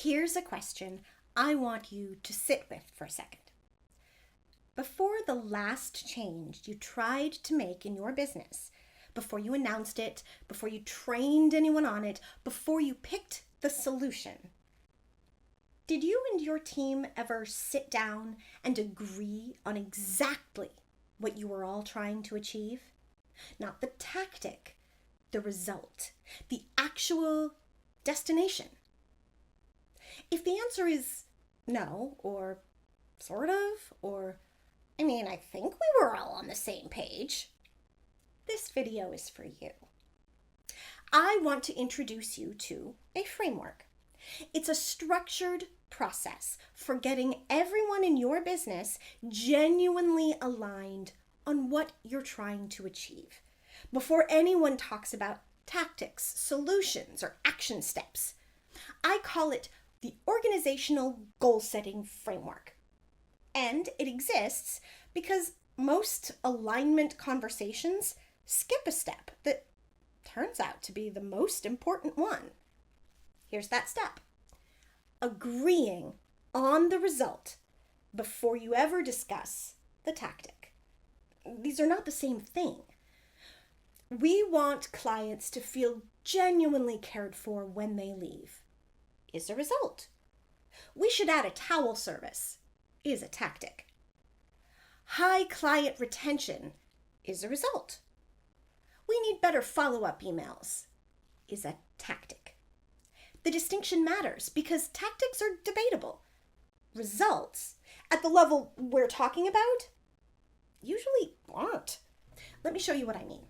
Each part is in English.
Here's a question I want you to sit with for a second. Before the last change you tried to make in your business, before you announced it, before you trained anyone on it, before you picked the solution, did you and your team ever sit down and agree on exactly what you were all trying to achieve? Not the tactic, the result, the actual destination. If the answer is no, or sort of, or I think we were all on the same page, this video is for you. I want to introduce you to a framework. It's a structured process for getting everyone in your business genuinely aligned on what you're trying to achieve before anyone talks about tactics, solutions, or action steps. I call it the organizational goal-setting framework. And it exists because most alignment conversations skip a step that turns out to be the most important one. Here's that step. Agreeing on the result before you ever discuss the tactic. These are not the same thing. We want clients to feel genuinely cared for when they leave. Is a result. We should add a towel service. Is a tactic. High client retention is a result. We need better follow-up emails is a tactic. The distinction matters because tactics are debatable. Results, at the level we're talking about, usually aren't. Let me show you what I mean.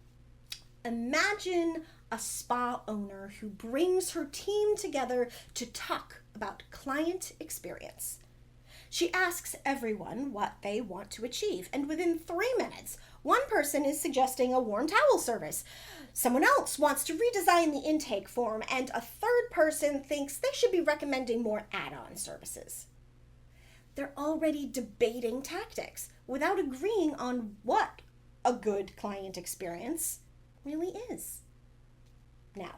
Imagine a spa owner who brings her team together to talk about client experience. She asks everyone what they want to achieve, and within 3 minutes, one person is suggesting a warm towel service. Someone else wants to redesign the intake form, and a third person thinks they should be recommending more add-on services. They're already debating tactics without agreeing on what a good client experience really is. Now,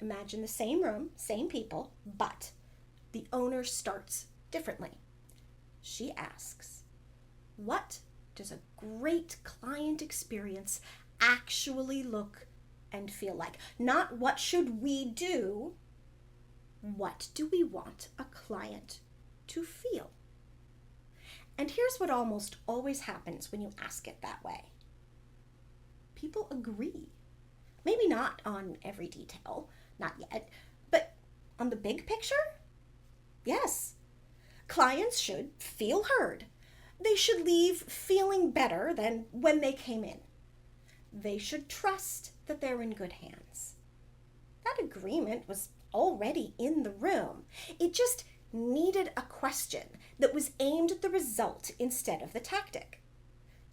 imagine the same room, same people, but the owner starts differently. She asks, what does a great client experience actually look and feel like? Not what should we do, what do we want a client to feel? And here's what almost always happens when you ask it that way. People agree. Maybe not on every detail, not yet, but on the big picture, yes. Clients should feel heard. They should leave feeling better than when they came in. They should trust that they're in good hands. That agreement was already in the room. It just needed a question that was aimed at the result instead of the tactic.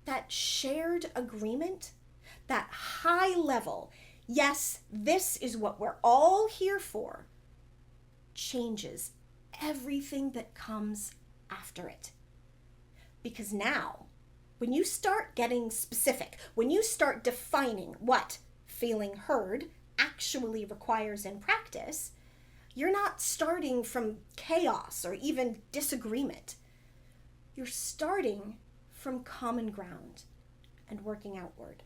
That shared agreement, that high level, yes, this is what we're all here for, changes everything that comes after it. Because now, when you start getting specific, when you start defining what feeling heard actually requires in practice, you're not starting from chaos or even disagreement. You're starting from common ground and working outward.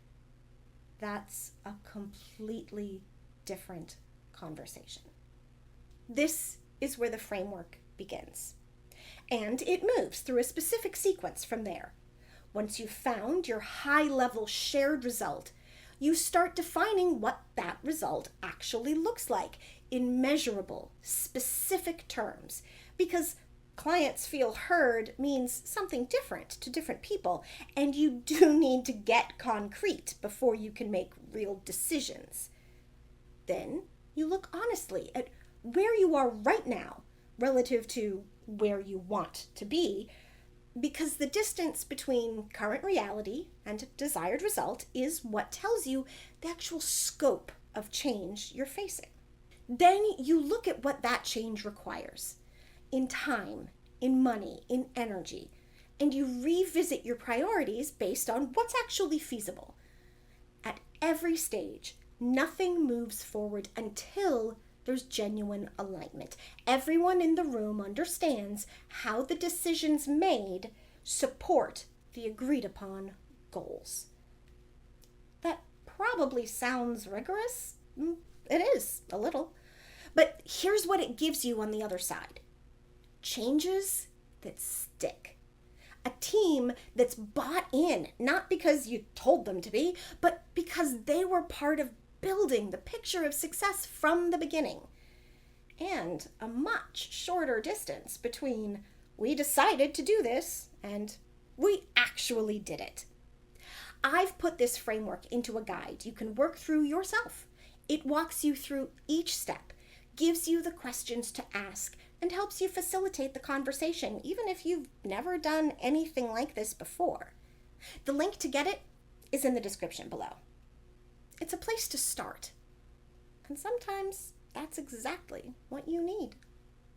That's a completely different conversation. This is where the framework begins. And it moves through a specific sequence from there. Once you've found your high-level shared result, you start defining what that result actually looks like in measurable, specific terms, because clients feel heard means something different to different people, and you do need to get concrete before you can make real decisions. Then you look honestly at where you are right now relative to where you want to be, because the distance between current reality and desired result is what tells you the actual scope of change you're facing. Then you look at what that change requires in time, in money, in energy, and you revisit your priorities based on what's actually feasible. At every stage, nothing moves forward until there's genuine alignment. Everyone in the room understands how the decisions made support the agreed upon goals. That probably sounds rigorous. It is, a little. But here's what it gives you on the other side: changes that stick. A team that's bought in, not because you told them to be, but because they were part of building the picture of success from the beginning. And a much shorter distance between "we decided to do this" and "we actually did it." I've put this framework into a guide you can work through yourself. It walks you through each step, gives you the questions to ask, and helps you facilitate the conversation, even if you've never done anything like this before. The link to get it is in the description below. It's a place to start. And sometimes that's exactly what you need.